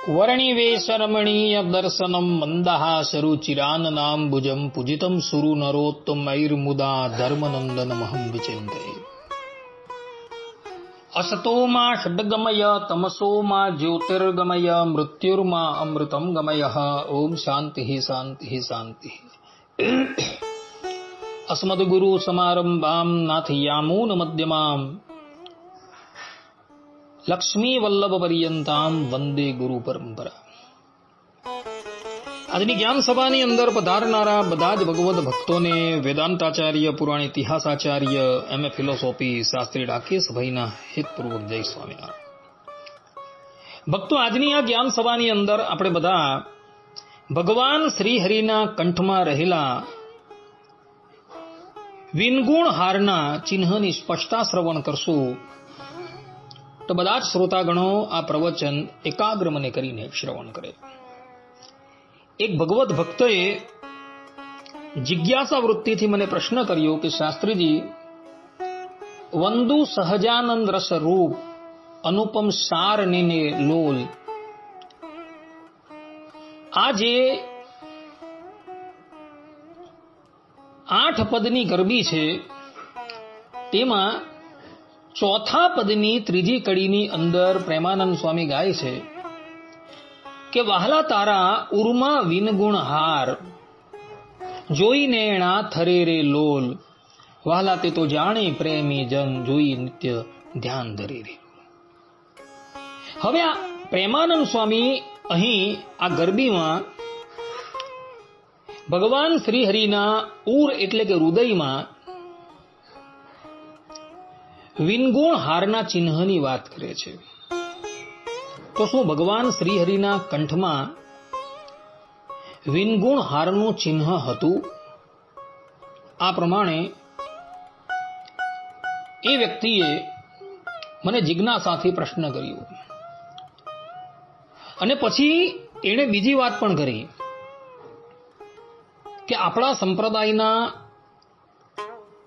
वर्णिवेशरमणीय दर्शनम मंदहासरुचिराननाम्बुजं पूजितं सुरु नरोत्तमैर्मुदा धर्मनंदनमहं विचिन्ते। असतो मा षड्गमय तमसो मा ज्योतिर्गमय मृत्युर्मा अमृतं गमय। ओम शांति शांति शांति। अस्मद्गुरु समारंभां नाथयामून मध्यमां लक्ष्मी वल्लभ पर्यंताम वंदे गुरु परंपरा। આજની જ્ઞાન સભાની અંદર પધારનારા બધા જ ભગવદ ભક્તોને વેદાંતાચાર્ય, પુરાણ ઇતિહાસાચાર્ય, એમએ ફિલોસોફી શાસ્ત્રી રાકેશ ભાઈના હિતપૂર્વક જય સ્વામિનારાયણ। ભક્તો, આજની આ જ્ઞાન સભાની અંદર આપણે બધા ભગવાન શ્રી હરિના કંઠમાં રહેલા વિનગુણ હારના ચિહ્નની સ્પષ્ટતા શ્રવણ કરશું। તો બધા જ શ્રોતાગણો આ પ્રવચન એકાગ્ર મને કરીને શ્રવણ કરે। એક ભગવત ભક્તએ જિજ્ઞાસા વૃત્તિથી મને પ્રશ્ન કર્યો કે શાસ્ત્રીજી, વંદુ સહજાનંદ રસ રૂપ અનુપમ સાર ને લોલ, આ જે 8 પદની ગરબી છે તેમાં ચોથા પદની ત્રીજી કડીની અંદર પ્રેમાનંદ સ્વામી ગાય છે કે વહાલા તારા ઉર્મા વિનગુણ હાર, જોઈને એણા થરે રે લોલ, વહાલા તે તો જાણે પ્રેમી જન, જોઈ નિત્ય ધ્યાન ધરે રે। હવે આ પ્રેમાનંદ સ્વામી અહીં આ ગરબીમાં ભગવાન શ્રી હરિના ઉર એટલે કે હૃદયમાં વિનગુણ હારના ચિહ્નની વાત કરે છે। તો શું ભગવાન શ્રી હરિના કંઠમાં વિનગુણ હારનું ચિહ્ન હતું? આ પ્રમાણે એ વ્યક્તિએ મને જિજ્ઞાસાથી પ્રશ્ન કર્યો અને પછી એણે બીજી વાત પણ કરી કે આપણા સંપ્રદાયના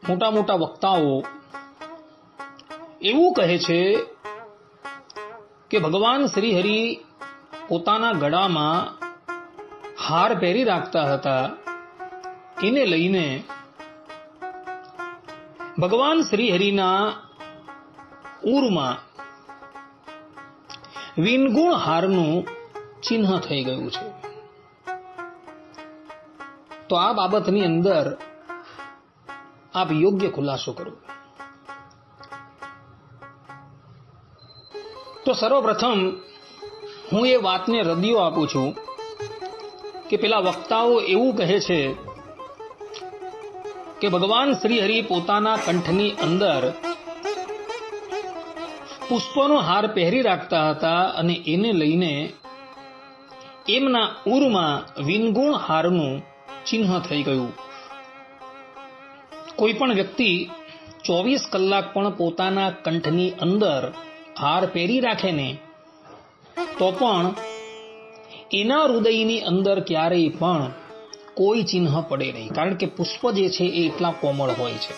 મોટા મોટા વક્તાઓ એવું કહે છે કે ભગવાન શ્રી હરિ પોતાના ગળામાં હાર પહેરી રાખતા હતા, એને લઈને ભગવાન શ્રી હરિના ઉરમાં વિનગુણ હારનું ચિહ્ન થઈ ગયું છે। તો આ બાબતની અંદર આપ યોગ્ય ખુલાસો કરો। તો સર્વપ્રથમ હું એ વાતને રદિયો આપું છું કે પેલા વક્તાઓ એવું કહે છે કે ભગવાન શ્રી હરિ પોતાના કંઠની અંદર પુષ્પનો હાર પહેરી રાખતા હતા અને એને લઈને એમના ઉરમાં વિનગુણ હારનું ચિહ્ન થઈ ગયું। કોઈ પણ વ્યક્તિ 24 કલાક પણ પોતાના કંઠની અંદર હાર પહેરી રાખે ને તો પણ એના હૃદયની અંદર ક્યારેય પણ કોઈ ચિહ્ન પડે નહીં, કારણ કે પુષ્પ જે છે એ એટલા કોમળ હોય છે।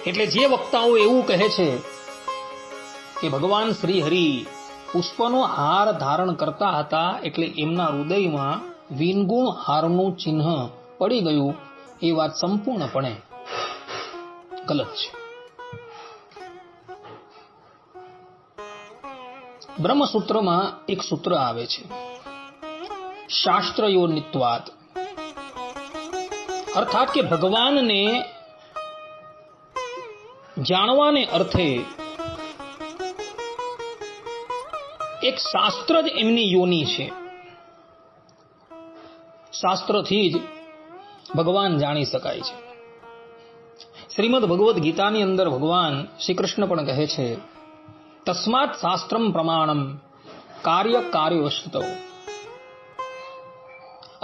એટલે જે વક્તાઓ એવું કહે છે કે ભગવાન શ્રી હરિ પુષ્પનો હાર ધારણ કરતા હતા એટલે એમના હૃદયમાં વિનગુણ હારનું ચિહ્ન પડી ગયું, એ વાત સંપૂર્ણપણે ગલત છે। બ્રહ્મસૂત્રમાં એક સૂત્ર આવે છે, શાસ્ત્રયોનિત્વાત, અર્થાત કે ભગવાનને જાણવાને અર્થે એક શાસ્ત્ર જ એમની યોની છે। શાસ્ત્રથી જ ભગવાન જાણી શકાય છે। શ્રીમદ ભગવદ્ ગીતાની અંદર ભગવાન શ્રી કૃષ્ણ પણ કહે છે, તસ્માત શાસ્ત્રમ પ્રમાણમ કાર્ય કાર્યવશતો,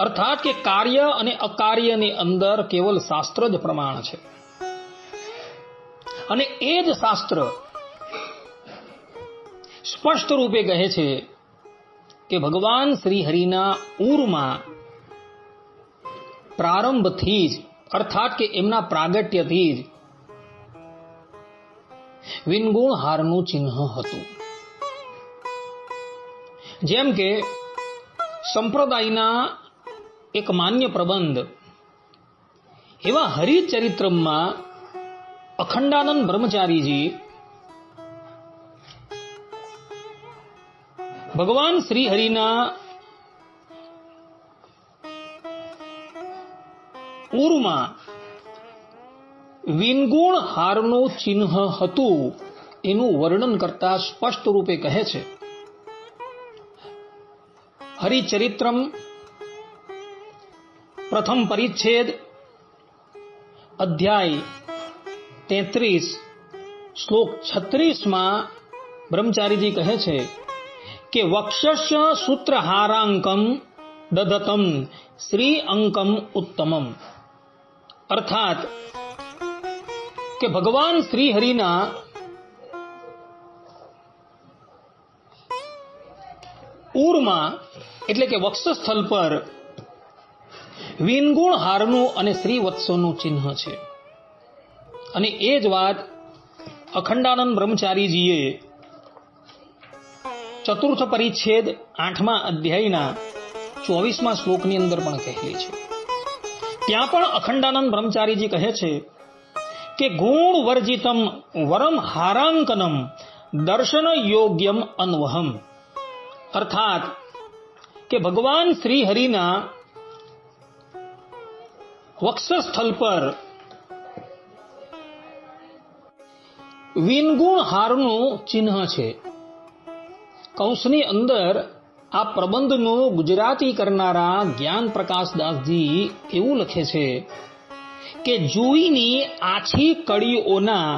અર્થાત કે કાર્ય અને અકાર્યની અંદર કેવલ શાસ્ત્ર જ પ્રમાણ છે અને એ જ શાસ્ત્ર સ્પષ્ટ રૂપે કહે છે કે ભગવાન શ્રી હરિના ઉરમાં પ્રારંભથી જ, અર્થાત કે એમના પ્રાગટ્યથી જ વિનગુણ હારનું ચિહ્ન હતું। જેમ કે સંપ્રદાયના એક માન્ય પ્રબંધ એવા હરિચરિત્રમાં અખંડાનંદ બ્રહ્મચારીજી ભગવાન શ્રી હરિના ઉરમાં વિનગુણ હારનું ચિહ્ન હતું એનું વર્ણન કરતા સ્પષ્ટ રૂપે કહે છે. હરિચરિત્રમ પ્રથમ પરિચ્છેદ અધ્યાય 33 શ્લોક 36 બ્રહ્મચારીજી કહે છે કે વક્ષસ્ય સૂત્રહારાંકમ દદતમ શ્રી અંકમ ઉત્તમમ. અર્થાત કે ભગવાન શ્રી હરિના ઉરમાં એટલે કે વક્ષસ્થળ પર વિનગુણ હારનું અને શ્રીવત્સોનું ચિહ્ન છે. અને એ જ વાત અખંડાનંદ બ્રહ્મચારીજીએ ચતુર્થ પરિચ્છેદ 8મા અધ્યાયના 24મા શ્લોકની અંદર પણ કહેલી છે. ત્યાં પણ અખંડાનંદ બ્રહ્મચારીજી કહે છે કે ગુણ વર્જિતમ વરમ હારાંકનમ દર્શન યોગ્યમ અન્વહમ. અર્થાત કે ભગવાન શ્રી હરિના વક્ષસ્થળ પર વિનગુણ હારનું ચિહ્ન છે. કૌંસની અંદર આ પ્રબંધનું ગુજરાતી કરનારા જ્ઞાન પ્રકાશદાસજી એવું લખે છે કે જુઈની આછી કડીઓના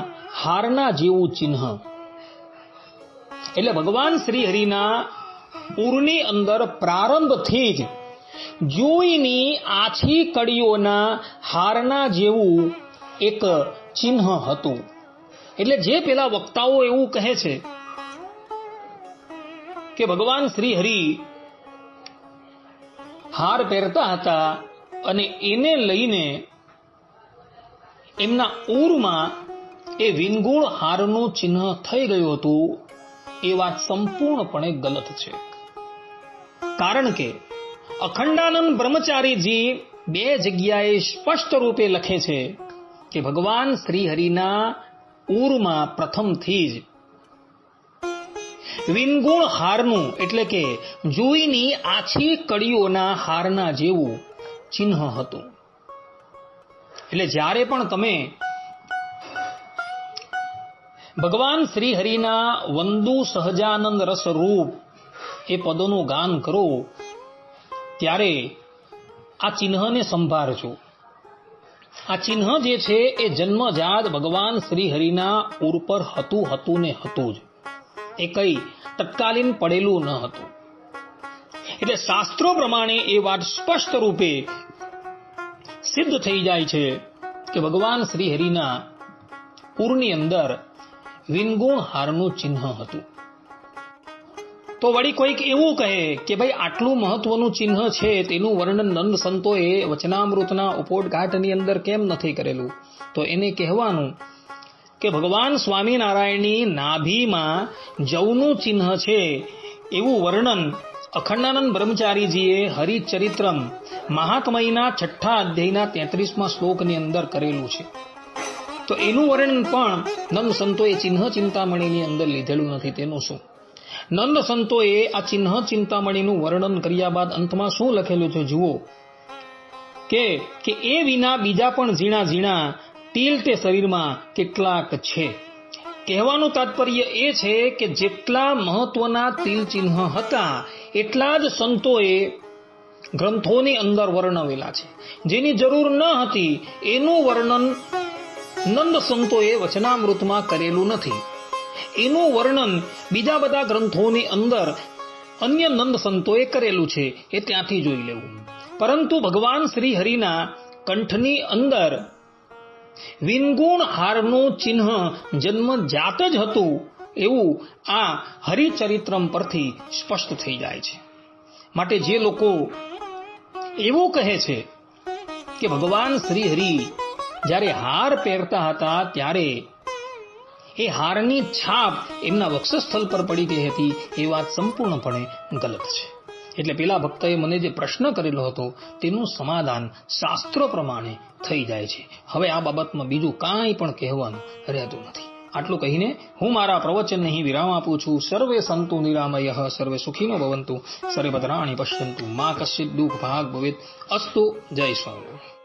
હારના જેવું ચિહ્ન. એટલે ભગવાન શ્રી હરિના ઉરની અંદર પ્રારંભથી જ જુઈની આછી કડીઓના હારના જેવું એક ચિહ્ન હતું. એટલે જે પેલા વક્તાઓ એવું કહે છે કે ભગવાન શ્રી હરિ હાર પહેરતા હતા અને એને લઈને એમના ઉરમાં એ વિનગુણ હારનું ચિહ્ન થઈ ગયું હતું, એ વાત સંપૂર્ણપણે ગલત છે. કારણ કે અખંડાનંદ બ્રહ્મચારીજી બે જગ્યાએ સ્પષ્ટ રૂપે લખે છે કે ભગવાન શ્રી હરિના ઉરમાં પ્રથમથી જ વિનગુણ હારનું એટલે કે જુઈની આછી કડીઓના હારના જેવું ચિહ્ન હતું. એટલે જ્યારે પણ તમે ભગવાન શ્રી હરિના વંદુ સહજાનંદ રસ રૂપ એ પદોનું ગાન કરો ત્યારે આ ચિહ્નને સંભાળજો. આ ચિહ્ન જે છે એ જન્મજાત ભગવાન શ્રી હરિના ઉર પર હતું ને હતું જ, એ કઈ તત્કાલીન પડેલું ન હતું. એટલે શાસ્ત્રો પ્રમાણે એ વાત સ્પષ્ટ રૂપે સિદ્ધ થઈ જાય છે કે ભગવાન શ્રી હરિના ઉરની અંદર વિનગુણ હારનું ચિહ્ન હતું. તો વળી કોઈક એવું કહે કે ભાઈ આટલું મહત્વનું ચિહ્ન છે તેનું વર્ણન નંદ સંતોએ વચનામૃતના ઉપોદઘાટની અંદર કેમ નથી કરેલું? તો એને કહેવાનું કે ભગવાન સ્વામિનારાયણની નાભીમાં જવનું ચિહ્ન છે એવું વર્ણન અખંડાનંદ બ્રહ્મચારીજીએ હરિચરિત્રમ મહાત્મયના 6થા અધ્યાયના 33મા શ્લોકની અંદર કરેલું છે. તો એનું વર્ણન પણ નંદ સંતોએ ચિહ્ન ચિંતામણીની અંદર લીધેલું નથી. તેનું શું? નંદ સંતોએ આ ચિહ્ન ચિંતામણીનું વર્ણન કર્યા બાદ અંતમાં શું લખેલું છે જુઓ કે એ વિના બીજા પણ ઝીણા ઝીણા તિલ તે શરીરમાં કેટલાક છે. કહેવાનું તાત્પર્ય એ છે કે જેટલા મહત્વના તિલ ચિહ્ન હતા એટલા જ સંતોએ ગ્રંથોની અંદર વર્ણવેલા છે. જેની જરૂર ન હતી એનું વર્ણન નંદ સંતોએ વચનામૃતમાં કરેલું નથી. એનું વર્ણન બીજા બધા ગ્રંથોની અંદર અન્ય નંદ સંતોએ કરેલું છે, એ ત્યાંથી જોઈ લેવું. પરંતુ ભગવાન શ્રી હરિના કંઠની અંદર વિનગુણ હારનું ચિહ્ન જન્મજાત જ હતું એવું આ હરિચરિત્રમ પરથી સ્પષ્ટ થઈ જાય છે. માટે જે લોકો એવું કહે છે કે ભગવાન શ્રી હરિ જ્યારે હાર પહેરતા હતા ત્યારે એ હારની છાપ એમના વક્ષસ્થળ પર પડી ગઈ હતી એ વાત સંપૂર્ણપણે ગલત છે. એટલે પેલા ભક્તએ મને જે પ્રશ્ન કરેલો હતો તેનું સમાધાન શાસ્ત્રો પ્રમાણે થઈ જાય છે. હવે આ બાબતમાં બીજું કાંઈ પણ કહેવાનું રહેતું નથી. આટલું કહીને હું મારા પ્રવચનને અહીં વિરામ આપું છું. સર્વે સંતુ નિરામયઃ, સર્વે સુખીનો ભવંતુ, સર્વે ભદ્રાણિ પશ્યન્તુ, મા કશ્ચિત દુઃખ ભાગ ભવેત. અસ્તુ. જય સ્વામિનારાયણ.